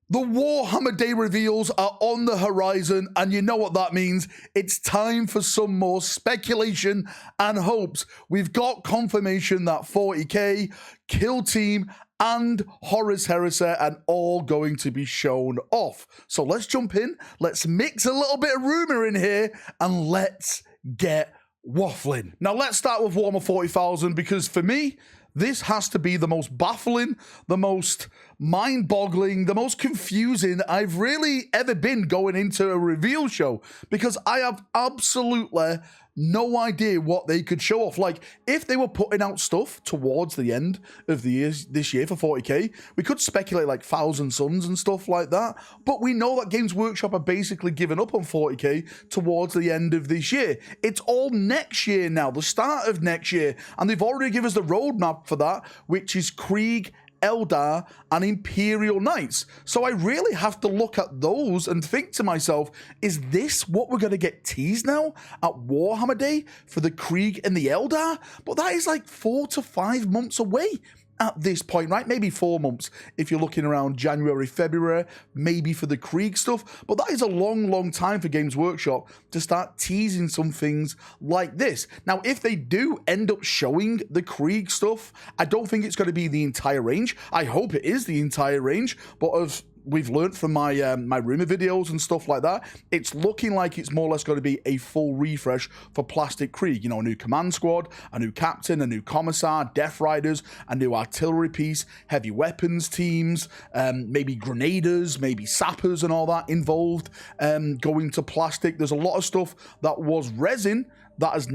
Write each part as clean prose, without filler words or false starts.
The Warhammer Day reveals are on the horizon, and you know what that means. It's time for some more speculation and hopes. We've got confirmation that 40k, Kill Team, and Horus Heresy are all going to be shown off. So let's jump in, let's mix a little bit of rumour in here, and let's get waffling. Now let's start with Warhammer 40,000, because for me, this has to be the most baffling, the most mind-boggling, the most confusing I've really ever been going into a reveal show, because I have absolutely no idea what they could show off. Like, if they were putting out stuff towards the end of the year, this year for 40k, we could speculate like Thousand Suns and stuff like that, but we know that Games Workshop are basically giving up on 40k towards the end of this year. It's all next year now, the start of next year, and they've already given us the roadmap for that, which is Krieg, Eldar, and Imperial Knights. So I really have to look at those and think to myself, is this what we're going to get teased now at Warhammer Day for the Krieg and the Eldar? But that is like 4 to 5 months away at this point, right? Maybe 4 months if you're looking around January, February, maybe for the Krieg stuff. But that is a long, long time for Games Workshop to start teasing some things like this. Now, if they do end up showing the Krieg stuff, I don't think it's going to be the entire range. I hope it is the entire range, but as we've learned from my my rumor videos and stuff like that, it's looking like it's more or less going to be a full refresh for Plastic Krieg. You know, a new command squad, a new captain, a new commissar, Death Riders, a new artillery piece, heavy weapons teams, maybe grenadiers, maybe sappers and all that involved, going to plastic. There's a lot of stuff that was resin that is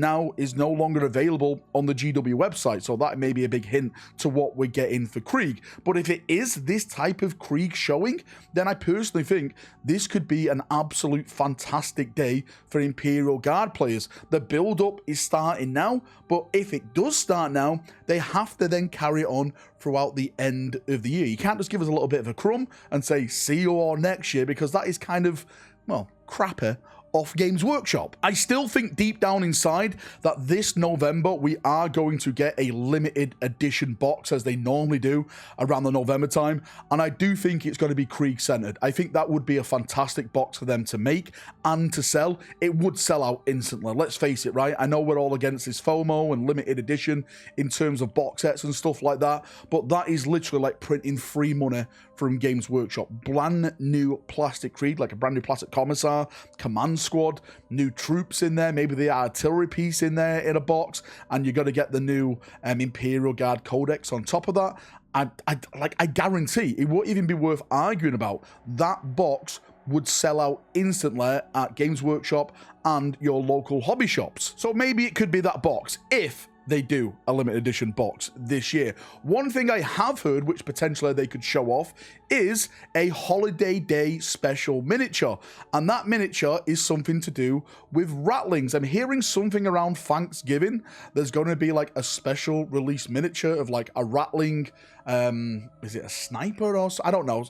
no longer available on the GW website, so that may be a big hint to what we're getting for Krieg. But if it is this type of Krieg showing, then I personally think this could be an absolute fantastic day for Imperial Guard players. The build-up is starting now, but if it does start now, they have to then carry it on throughout the end of the year. You can't just give us a little bit of a crumb and say, see you all next year, because that is kind of, well, crapper off Games Workshop. I still think deep down inside that this November we are going to get a limited edition box, as they normally do around the November time, and I do think it's going to be Krieg centered. I think that would be a fantastic box for them to make and to sell. It would sell out instantly, let's face it, right? I know we're all against this FOMO and limited edition in terms of box sets and stuff like that, but that is literally like printing free money from Games Workshop. Brand new Plastic Krieg, like a brand new plastic commissar, command squad, new troops in there, maybe the artillery piece in there in a box, and you're going to get the new Imperial Guard Codex on top of that. I guarantee it won't even be worth arguing about. That box would sell out instantly at Games Workshop and your local hobby shops. So maybe it could be that box if they do a limited edition box this year. One thing I have heard, which potentially they could show off, is a holiday day special miniature, and that miniature is something to do with rattlings. I'm hearing something around Thanksgiving. There's going to be like a special release miniature of like a rattling, is it a sniper or I don't know,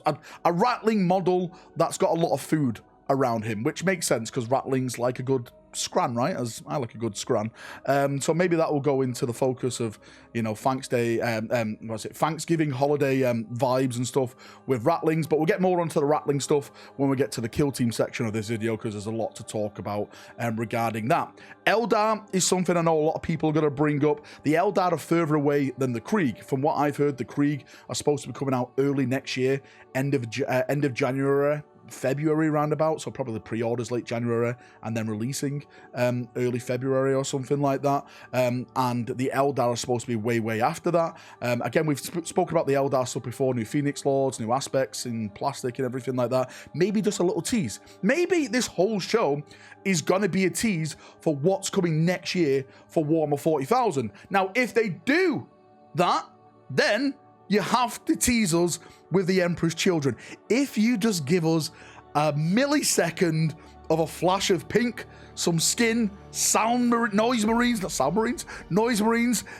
a rattling model that's got a lot of food around him, which makes sense because rattlings like a good scran, right? As I like a good scran. So maybe that will go into the focus of, you know, Thanksgiving holiday vibes and stuff with rattlings, but we'll get more onto the rattling stuff when we get to the Kill Team section of this video, because there's a lot to talk about regarding that. Eldar is something I know a lot of people are going to bring up. The Eldar are further away than the Krieg. From what I've heard, the Krieg are supposed to be coming out early next year, end of January, February roundabout, so probably the pre-orders late January and then releasing early February or something like that, and the Eldar are supposed to be way after that. Again, we've spoken about the Eldar stuff before, new Phoenix Lords, new aspects in plastic and everything like that. Maybe just a little tease. Maybe this whole show is gonna be a tease for what's coming next year for Warhammer 40,000. Now, if they do that, then you have to tease us with the Emperor's Children. If you just give us a millisecond of a flash of pink, some skin, noise marines,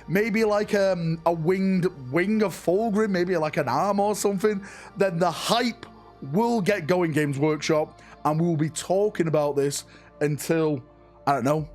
maybe like a wing of Fulgrim, maybe like an arm or something, then the hype will get going, Games Workshop, and we will be talking about this until, I don't know,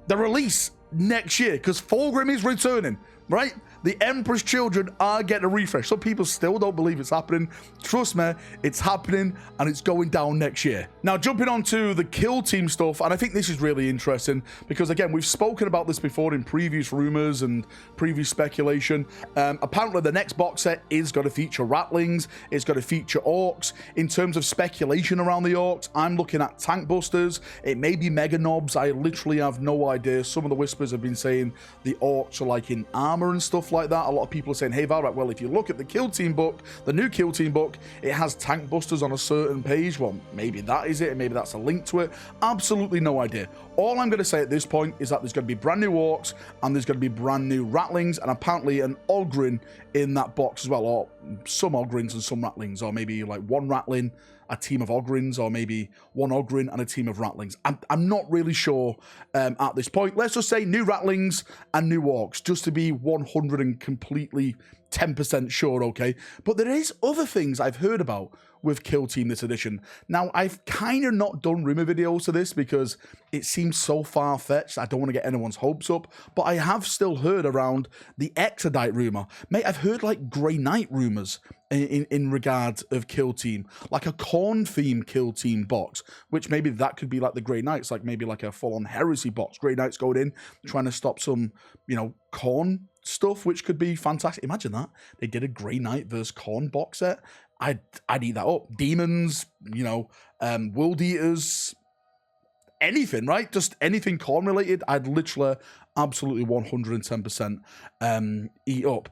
the release next year, because Fulgrim is returning, right? The Emperor's Children are getting a refresh. Some people still don't believe it's happening. Trust me, it's happening, and it's going down next year. Now, jumping on to the Kill Team stuff, and I think this is really interesting because, again, we've spoken about this before in previous rumors and previous speculation. Apparently, the next box set is going to feature Rattlings. It's going to feature Orcs. In terms of speculation around the Orcs, I'm looking at Tank Busters. It may be Mega Knobs. I literally have no idea. Some of the whispers have been saying the Orcs are like in armor and stuff like that. A lot of people are saying, hey, Valrak, well, if you look at the Kill Team book, the new Kill Team book, it has Tank Busters on a certain page. Well, maybe that is it, and maybe that's a link to it. Absolutely no idea. All I'm going to say at this point is that there's going to be brand new Orcs, and there's going to be brand new Rattlings, and apparently an Ogryn in that box as well, or some Ogryns and some Rattlings, or maybe like one Rattling, a team of Ogryns, or maybe one Ogryn and a team of Rattlings. I'm not really sure at this point. Let's just say new Rattlings and new Orcs, just to be 100 and completely 10% sure, okay? But there is other things I've heard about with Kill Team this edition. Now, I've kind of not done rumor videos to this because it seems so far-fetched. I don't want to get anyone's hopes up, but I have still heard around the Exodite rumor. Mate, I've heard like Grey Knight rumors in regard of Kill Team, like a Khorne theme Kill Team box, which maybe that could be like the Grey Knights, like maybe like a full-on Heresy box. Grey Knights going in, trying to stop some, you know, Khorne stuff, which could be fantastic. Imagine that. They did a Grey Knight versus Khorne box set. I'd eat that up. Demons, you know, World Eaters, anything, right? Just anything Khorne related, I'd literally absolutely 110% eat up.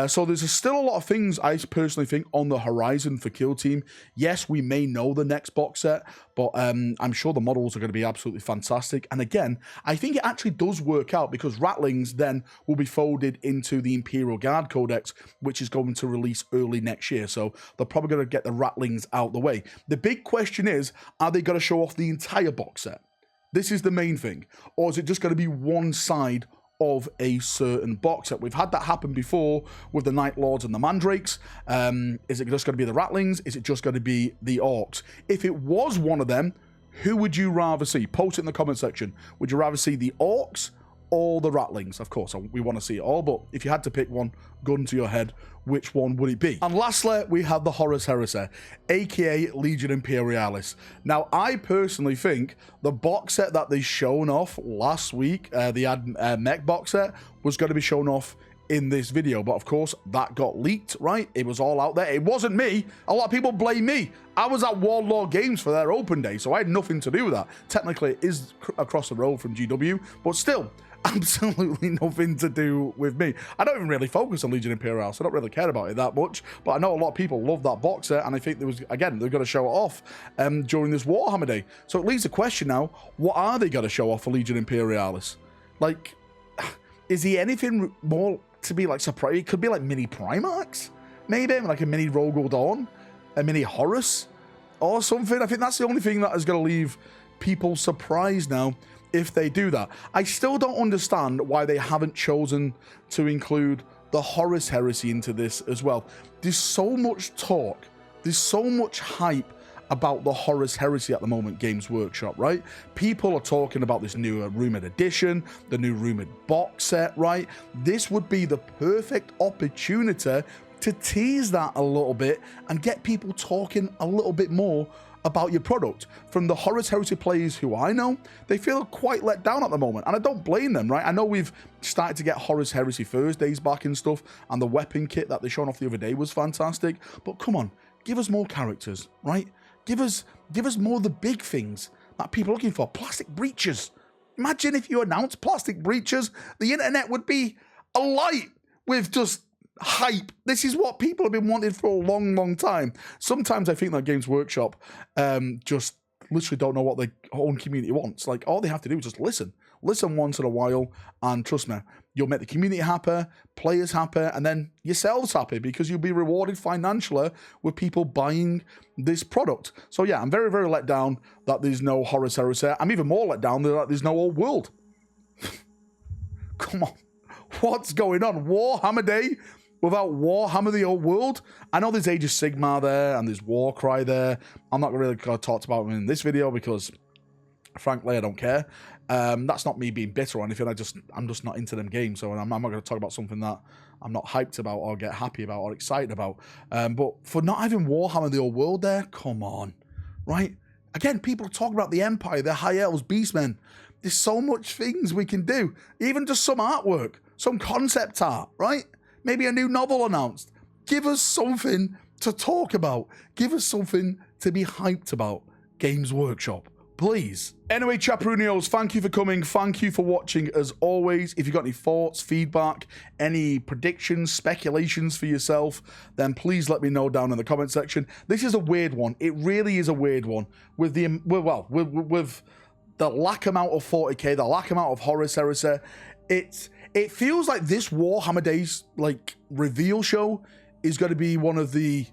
So there's still a lot of things I personally think on the horizon for Kill Team. Yes, we may know the next box set, but I'm sure the models are going to be absolutely fantastic. And again, I think it actually does work out because Rattlings then will be folded into the Imperial Guard Codex, which is going to release early next year. So they're probably going to get the Rattlings out the way. The big question is, are they going to show off the entire box set? This is the main thing. Or is it just going to be one side of a certain box set? We've had that happen before with the Night Lords and the Mandrakes. Is it just going to be the Rattlings? Is it just going to be the Orcs? If it was one of them, who would you rather see? Post it in the comment section. Would you rather see the Orcs or the Rattlings? Of course, we want to see it all, but if you had to pick one, gun to your head, which one would it be? And lastly, we have the Horus Heresy, aka Legion Imperialis. Now, I personally think the box set that they shown off last week, the mech box set, was going to be shown off in this video, but of course that got leaked, right? It was all out there. It wasn't me. A lot of people blame me. I was at Warlord Games for their open day, so I had nothing to do with that. Technically, it is across the road from GW, but still, absolutely nothing to do with me. I don't even really focus on Legion Imperialis, so I don't really care about it that much, but I know a lot of people love that box set, and I think there was, again, they're going to show it off during this Warhammer day. So it leaves the question now, what are they going to show off for Legion Imperialis? Like, is he anything more to be like surprise? It could be like mini Primarchs, maybe, like a mini Rogel Dawn, a mini Horus, or something. I think that's the only thing that is going to leave people surprised now if they do that. I still don't understand why they haven't chosen to include the Horus Heresy into this as well. There's so much talk, there's so much hype about the Horus Heresy at the moment, Games Workshop, right? People are talking about this new rumored edition, the new rumored box set, right? This would be the perfect opportunity to tease that a little bit and get people talking a little bit more about your product. From the Horus Heresy players who I know, they feel quite let down at the moment, and I don't blame them, right? I know we've started to get Horus Heresy Thursdays back and stuff, and the weapon kit that they showed off the other day was fantastic, but come on, give us more characters, right? Give us more of the big things that people are looking for. Plastic breaches. Imagine if you announced plastic breaches, the internet would be alight with just hype. This is what people have been wanting for a long, long time. Sometimes I think that Games Workshop just literally don't know what their own community wants. Like, all they have to do is just listen once in a while, and trust me, you'll make the community happy, players happy, and then yourselves happy, because you'll be rewarded financially with people buying this product. So yeah, I'm very, very let down that there's no Horus Heresy. I'm even more let down that there's no Old World. Come on, what's going on? Warhammer Day without Warhammer the Old World? I know there's Age of Sigmar there, and there's Warcry there. I'm not really going to talk about them in this video because, frankly, I don't care. That's not me being bitter or anything. I'm just not into them games, so I'm not going to talk about something that I'm not hyped about or get happy about or excited about. But for not having Warhammer the Old World there, come on, right? Again, people talk about the Empire, the High Elves, Beastmen. There's so much things we can do. Even just some artwork, some concept art, right? Maybe a new novel announced. Give us something to talk about. Give us something to be hyped about. Games Workshop, please. Anyway, Chaperonios, thank you for coming. Thank you for watching. As always, if you've got any thoughts, feedback, any predictions, speculations for yourself, then please let me know down in the comment section. This is a weird one. It really is a weird one. With the, with the lack amount of 40k, the lack amount of Horus Heresy, it feels like this Warhammer Days like reveal show is going to be one of the,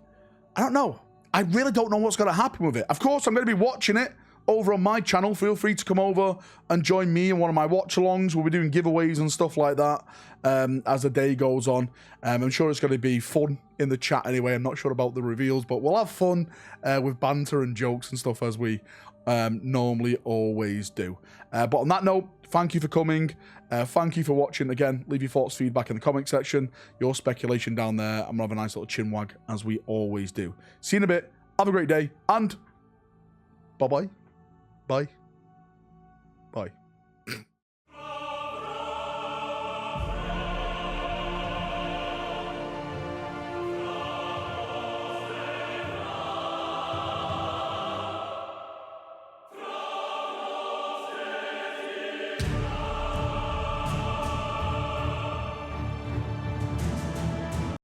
I don't know. I really don't know what's going to happen with it. Of course, I'm going to be watching it over on my channel. Feel free to come over and join me in one of my watch-alongs. We'll be doing giveaways and stuff like that as the day goes on. I'm sure it's going to be fun in the chat anyway. I'm not sure about the reveals, but we'll have fun with banter and jokes and stuff as we normally always do. But on that note, thank you for coming. Thank you for watching. Again, leave your thoughts, feedback in the comment section. Your speculation down there. I'm going to have a nice little chin wag as we always do. See you in a bit. Have a great day and bye-bye. Bye. Bye.